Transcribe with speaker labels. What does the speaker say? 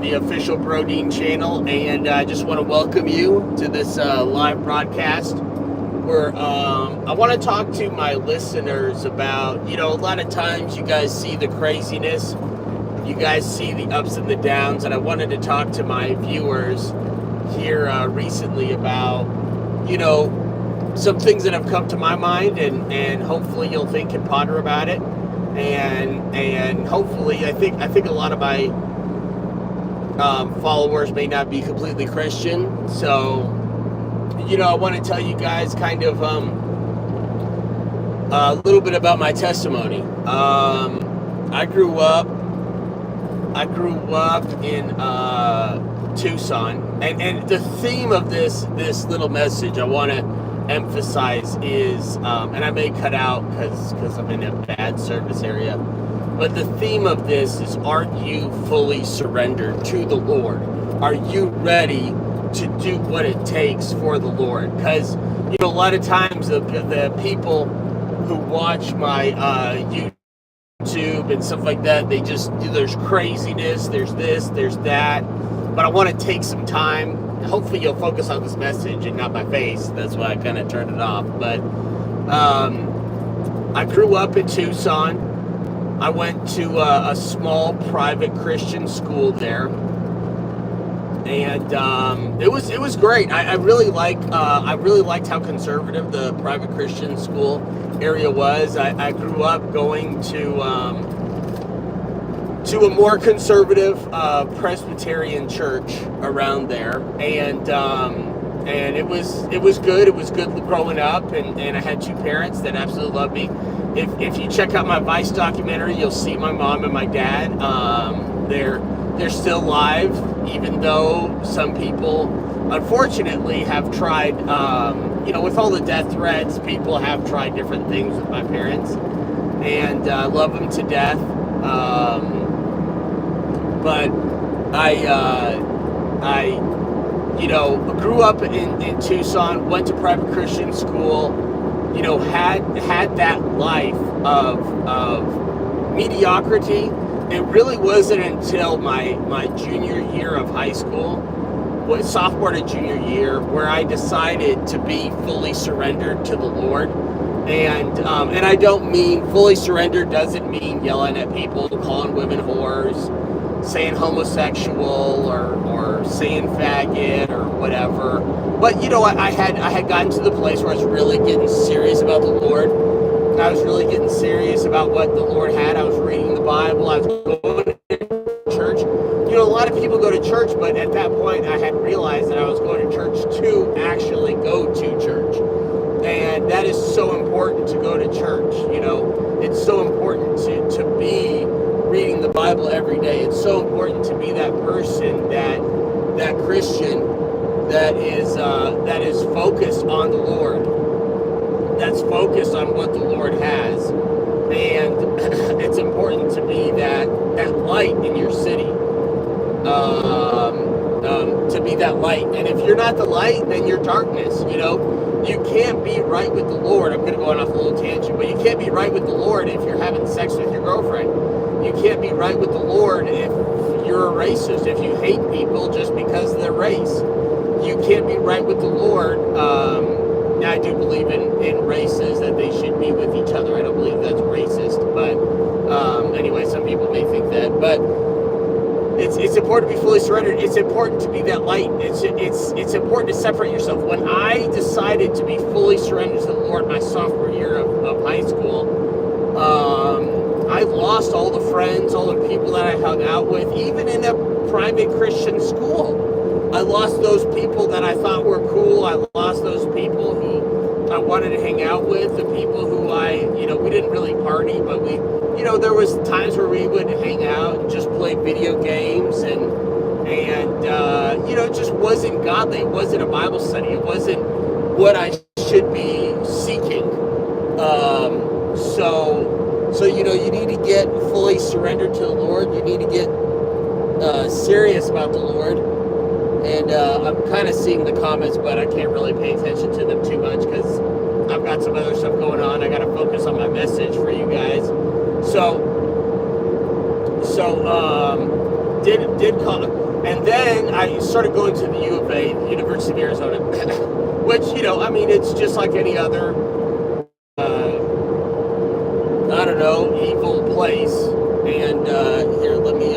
Speaker 1: the official Brodeen channel, and I just want to welcome you to this live broadcast where I want to talk to my listeners about, a lot of times you guys see the craziness, you guys see the ups and the downs, and I wanted to talk to my viewers here recently about, some things that have come to my mind, and hopefully you'll think and ponder about it. And hopefully, I think a lot of my followers may not be completely Christian, so I want to tell you guys kind of a little bit about my testimony. I grew up in Tucson, and the theme of this little message I want to emphasize is, and I may cut out because I'm in a bad service area, but the theme of this is, are you fully surrendered to the Lord? Are you ready to do what it takes for the Lord? Because a lot of times the people who watch my YouTube and stuff like that, they just, there's craziness, there's this, there's that, but I want to take some time. Hopefully you'll focus on this message and not my face. That's why I kind of turned it off. But I grew up in Tucson. I went to a small private Christian school there, and it was great. I really liked how conservative the private Christian school area was. I grew up going to a more conservative Presbyterian church around there, and it was good. It was good growing up, and I had two parents that absolutely loved me. If you check out my Vice documentary, you'll see my mom and my dad. They're still alive, even though some people, unfortunately, have tried. With all the death threats, people have tried different things with my parents, and I love them to death. But I grew up in Tucson, went to private Christian school, had that life of mediocrity. It really wasn't until my junior year of high school, sophomore to junior year, where I decided to be fully surrendered to the Lord. And I don't mean fully surrendered doesn't mean yelling at people, calling women whores, saying homosexual or saying faggot or whatever. But I had gotten to the place where I was really getting serious about the Lord. I was really getting serious about what the Lord had. I was reading the Bible. I was going to church. A lot of people go to church, but at that point I had realized that I was going to church to actually go to church. And that is so important, to go to church. It's so important to be reading the Bible every day. It's so important to be that person, that Christian that is focused on the Lord, that's focused on what the Lord has. And it's important to be that light in your city, to be that light. And if you're not the light, then you're darkness. You can't be right with the Lord. I'm going to go on off a little tangent, but you can't be right with the Lord if you're having sex with your girlfriend. You can't be right with the Lord if you're a racist, if you hate people just because of their race. You can't be right with the Lord. Now, I do believe in races, that they should be with each other. I don't believe that's racist, but anyway, some people may think that. But it's important to be fully surrendered. It's important to be that light. It's important to separate yourself. When I decided to be fully surrendered to the Lord my sophomore year of high school, I lost all the friends, all the people that I hung out with, even in a private Christian school. I lost those people that I thought were cool. I lost those people who I wanted to hang out with, the people who we didn't really party, but there was times where we would hang out and just play video games, and it just wasn't godly. It wasn't a Bible study. It wasn't what I should be seeking. So you need to get fully surrendered to the Lord. You need to get serious about the Lord. And I'm kind of seeing the comments, but I can't really pay attention to them too much because I've got some other stuff going on. I got to focus on my message for you guys. So did call. And then I started going to the U of A, the University of Arizona, which, I mean, it's just like any other, I don't know, evil place. And here, let me